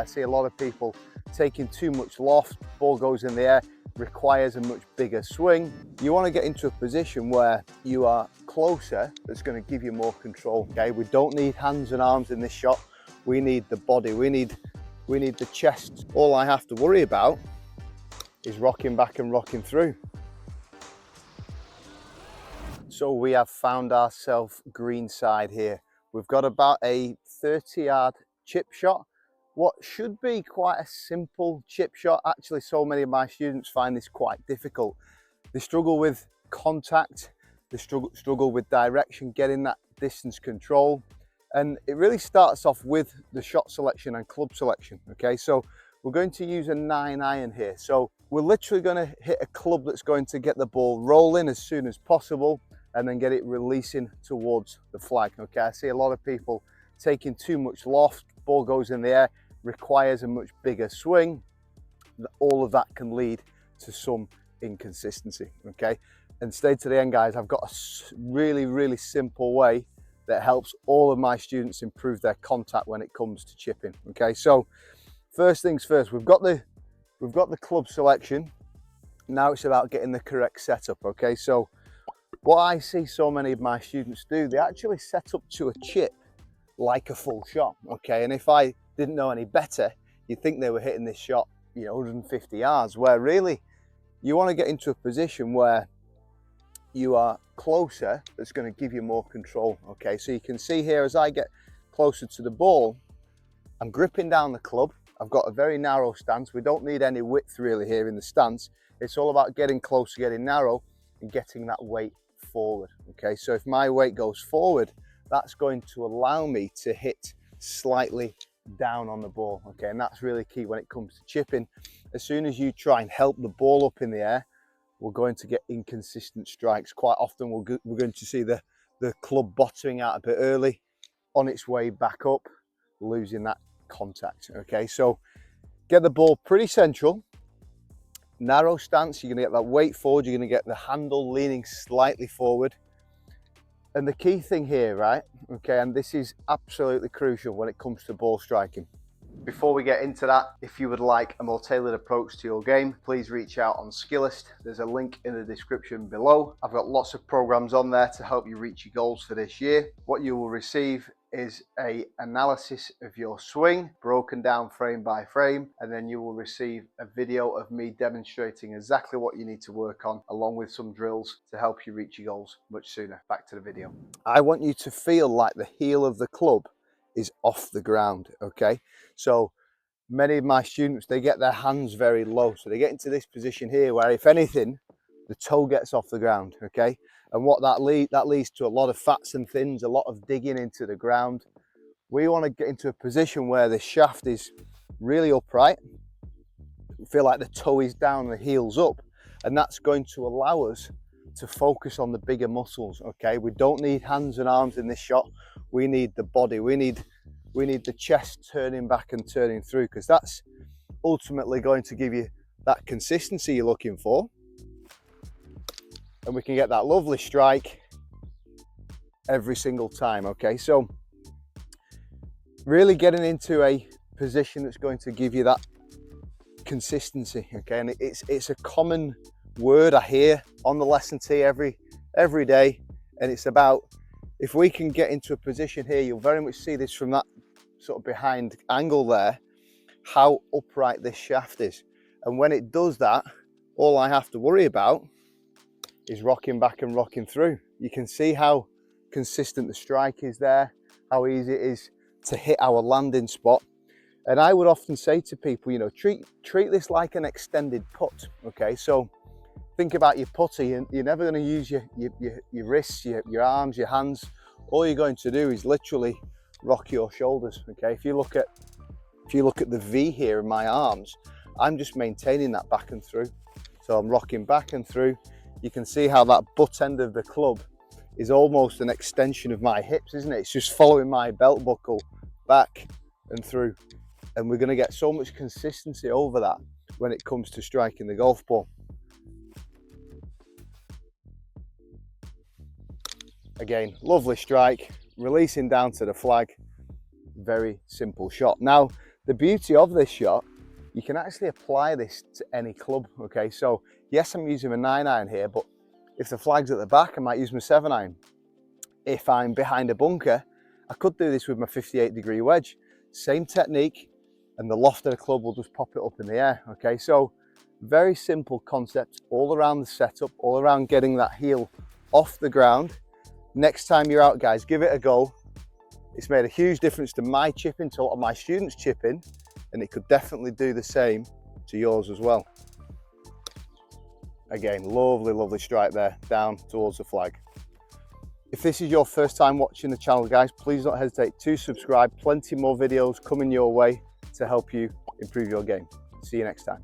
I see a lot of people taking too much loft, ball goes in the air, requires a much bigger swing. You want to get into a position where you are closer, that's going to give you more control. Okay, we don't need hands and arms in this shot. We need the body, we need the chest. All I have to worry about is rocking back and rocking through. So we have found ourselves greenside here. We've got about a 30-yard chip shot. What should be quite a simple chip shot. Actually, so many of my students find this quite difficult. They struggle with contact, they struggle with direction, getting that distance control. And it really starts off with the shot selection and club selection. Okay, so we're going to use a 9-iron here. So we're literally going to hit a club that's going to get the ball rolling as soon as possible and then get it releasing towards the flag. Okay, I see a lot of people taking too much loft, ball goes in the air, requires a much bigger swing. All of that can lead to some inconsistency. Okay, and stay to the end, guys. I've got a really simple way that helps all of my students improve their contact when it comes to chipping. Okay, so first things first, we've got the club selection. Now it's about getting the correct setup. Okay, so what I see so many of my students do, they actually set up to a chip like a full shot. Okay, and if I didn't know any better, you'd think they were hitting this shot, 150 yards, where really you want to get into a position where you are closer, that's going to give you more control. Okay, so you can see here, as I get closer to the ball, I'm gripping down the club. I've got a very narrow stance. We don't need any width really here in the stance. It's all about getting closer, getting narrow, and getting that weight forward. Okay, so if my weight goes forward, that's going to allow me to hit slightly down on the ball. Okay, and that's really key when it comes to chipping. As soon as you try and help the ball up in the air, we're going to get inconsistent strikes. Quite often we're going to see the club bottoming out a bit early, on its way back up, losing that contact. Okay, so get the ball pretty central, narrow stance. You're going to get that weight forward, you're going to get the handle leaning slightly forward. And the key thing here, right, okay, and this is absolutely crucial when it comes to ball striking. Before we get into that, if you would like a more tailored approach to your game, please reach out on Skillist. There's a link in the description below. I've got lots of programs on there to help you reach your goals for this year. What you will receive is an analysis of your swing, broken down frame by frame, and then you will receive a video of me demonstrating exactly what you need to work on, along with some drills to help you reach your goals much sooner. Back to the video. I want you to feel like the heel of the club is off the ground. Okay, so many of my students, they get their hands very low, so they get into this position here where, if anything, the toe gets off the ground. Okay, and what that leads to a lot of fats and thins, a lot of digging into the ground. We want to get into a position where the shaft is really upright, feel like the toe is down, the heel's up, and that's going to allow us to focus on the bigger muscles. Okay, we don't need hands and arms in this shot. We need the body, we need the chest turning back and turning through, because that's ultimately going to give you that consistency you're looking for, and we can get that lovely strike every single time. Okay, so really getting into a position that's going to give you that consistency. Okay, and it's a common word I hear on the lesson tee every day, and it's about, if we can get into a position here, you'll very much see this from that sort of behind angle there, how upright this shaft is. And when it does that, all I have to worry about is rocking back and rocking through. You can see how consistent the strike is there, how easy it is to hit our landing spot. And I would often say to people, treat this like an extended putt. Okay, so think about your putter. You're never going to use your wrists, your arms, your hands. All you're going to do is literally rock your shoulders. Okay, if you look at the V here in my arms, I'm just maintaining that back and through. So I'm rocking back and through. You can see how that butt end of the club is almost an extension of my hips, isn't it? It's just following my belt buckle back and through. And we're going to get so much consistency over that when it comes to striking the golf ball. Again, lovely strike, releasing down to the flag. Very simple shot. Now, The beauty of this shot, you can actually apply this to any club, okay? So yes, I'm using a 9-iron here, but if the flag's at the back, I might use my 7-iron. If I'm behind a bunker, I could do this with my 58-degree wedge. Same technique, and the loft of the club will just pop it up in the air, okay? So very simple concept all around the setup, all around getting that heel off the ground. Next time you're out, guys, give it a go. It's made a huge difference to my chipping, to a lot of my students' chipping, and it could definitely do the same to yours as well. Again, lovely, lovely strike there, down towards the flag. If this is your first time watching the channel, guys, please don't hesitate to subscribe. Plenty more videos coming your way to help you improve your game. See you next time.